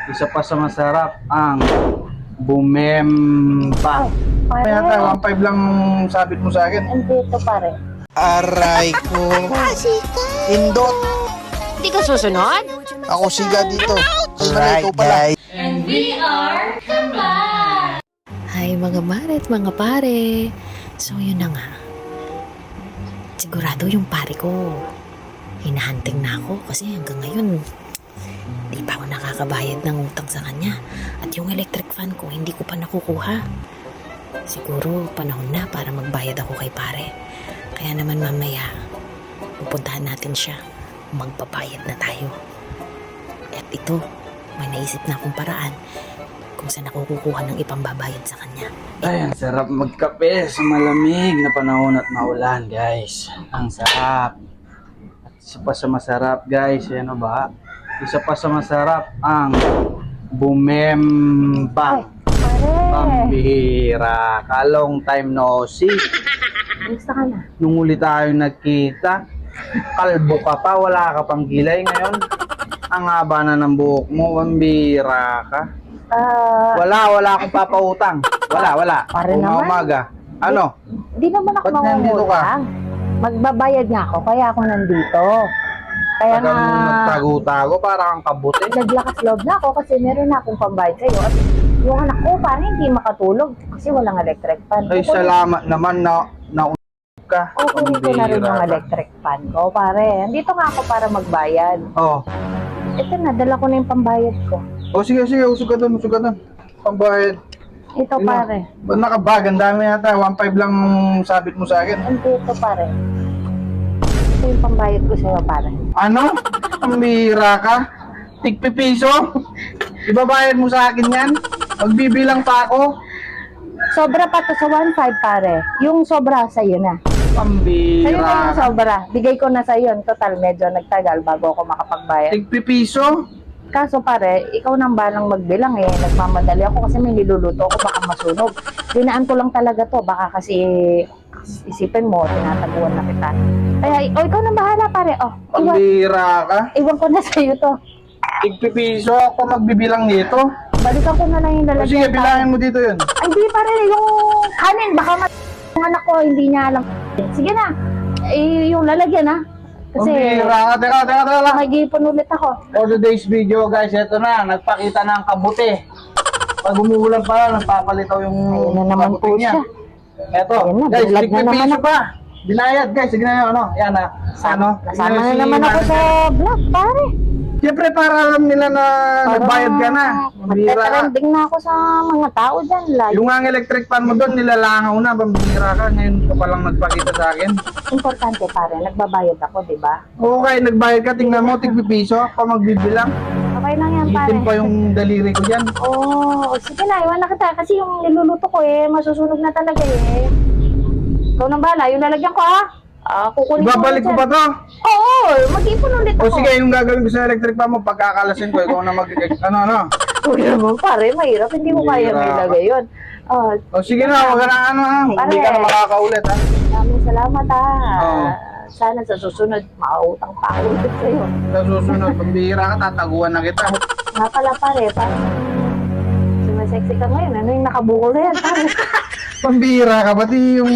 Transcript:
Isa pa sa masarap ang bumempa. Pare, Kaya tayo, 1.5 lang sabit mo sa akin. andito pare. Aray ko. Indot. Hindi ka susunod? Ako siga dito. Alright, guys. Hi mga mare at mga pare. So yun na nga. Sigurado yung pare ko. Hinahunting na ako kasi hanggang ngayon di pa ako nakakabayad ng utang sa kanya. At yung electric fan ko hindi ko pa nakukuha. Siguro panahon na para magbayad ako kay pare. Kaya naman mamaya pupuntahan natin siya. Magbabayad na tayo. At ito, may naisip na akong paraan kung saan ako kukuha ng ipambabayad sa kanya. Ay, ang sarap magkape sa malamig na panahon at maulan, guys. Ang sarap. At isa pa sa masarap, guys, ano ba? Isa pa sa masarap ang bumempa. Pare, Pambihira. Long time no see. gusto ka na? Nung uli tayo nagkita, kalbo ka pa, wala ka pang kilay ngayon. Ang haba na ng buhok mo, pambihira ka. Wala akong papautang. Wala. Pare naman. Umaga. Ano? Di naman ako Ba't nandito ka? mangungutang. Magbabayad nga ako, kaya ako nandito. Kaya Tagang nga, nagtago-tago, para kang kabuti. naglakas loob na ako kasi meron na akong pambayad sa'yo. At yung anak ko, parang hindi makatulog kasi walang electric fan. Ay, salamat naman na ka. O, kunin ko na rin yung Pambihira ka. electric fan ko, pare. Andito nga ako para magbayad. Oh. Ito na, dala ko na yung pambayad ko. Oh, sige, usog ka doon. Pambayad. Ito, Sino? pare. Ba't nakabag? Ang dami yata. 1.5 lang sabit mo sa akin. Andito, pare. Ito yung pambayad ko sa'yo, pare. Ano? Pambihira ka? Tigpipiso? Ibabayad mo sa akin yan? Magbibilang pa ako? Sobra pa to sa 1.5, pare. Yung sobra sa'yo na. Sa'yo Pambihira na yung ka. sobra. Bigay ko na sa'yo. Total, medyo nagtagal bago ako makapagbayad. Tigpipiso? Kaso pare, ikaw nang balang magbilang eh. Nagmamadali ako kasi may niluluto ako, baka masunog. Dinaan ko lang talaga to. Baka kasi isipin mo, tinataguan na kita. Kaya, ikaw nang bahala pare. Pambihira ka? Iwan ko na sa'yo to. Tigpipiso ako magbibilang dito? Balikan ko na lang yung O lalagyan. sige, pare. bilangin mo dito yun. Ay, di pare, yung kanin, baka yung anak ko, hindi niya alam. Sige na, yung lalagyan ha. Kasi, Pambihira ka. Teka lang. makikipon ulit ako. For today's video, guys, eto na. Nagpakita ng kabuti. Pag umuulan pa, nagpapalitaw yung Ayun na naman po kabuti niya. siya. Eto, Ayun na, guys, bulag na tigpipiso naman ako. pa. Binayad, guys. Sige na yun, ano. Yan na. Ano? Nasama na Si naman ako Manager. sa vlog, pare. Siyempre, para alam nila na nagbayad ka na. Pambihira ka. Magtatrending na ako sa mga tao dyan. Lagi. Yung ang electric fan mo doon, nilalangaw na. Pambihira ka. Ngayon ka palang nagpakita sa akin. Importante, pare. Nagbabayad ako, di ba? Okay, nagbayad ka. Tingnan mo, tigpipiso. Pa magbibilang. Okay lang yan, pare. Itim pa yung daliri ko dyan. Sige na, iwan na kita. Kasi yung niluluto ko masusunog na talaga Ikaw nang bahala. Yung lalagyan ko, kukunin ko Ibabalik ko ulit ba yan. to? Oo, mag-ipon ulit ako. O sige, yung gagawin ko sa electric fan mo, pagkakalasin ko, ikaw na ano. Uy naman, pare, mahirap. Hindi mo kaya may Mahirap. lagay yun. O sige na, wag ka na hindi ka na Pare. makakaulit ha. Maraming salamat Oo. Sana sa susunod, makautang pa ako ulit sa'yo. Sa susunod, pambihira ka, tataguan na kita. Nga pala pare, parang sumasexy ka ngayon. Ano yung nakabukol na yan, pare? Pambihira ka, pati yung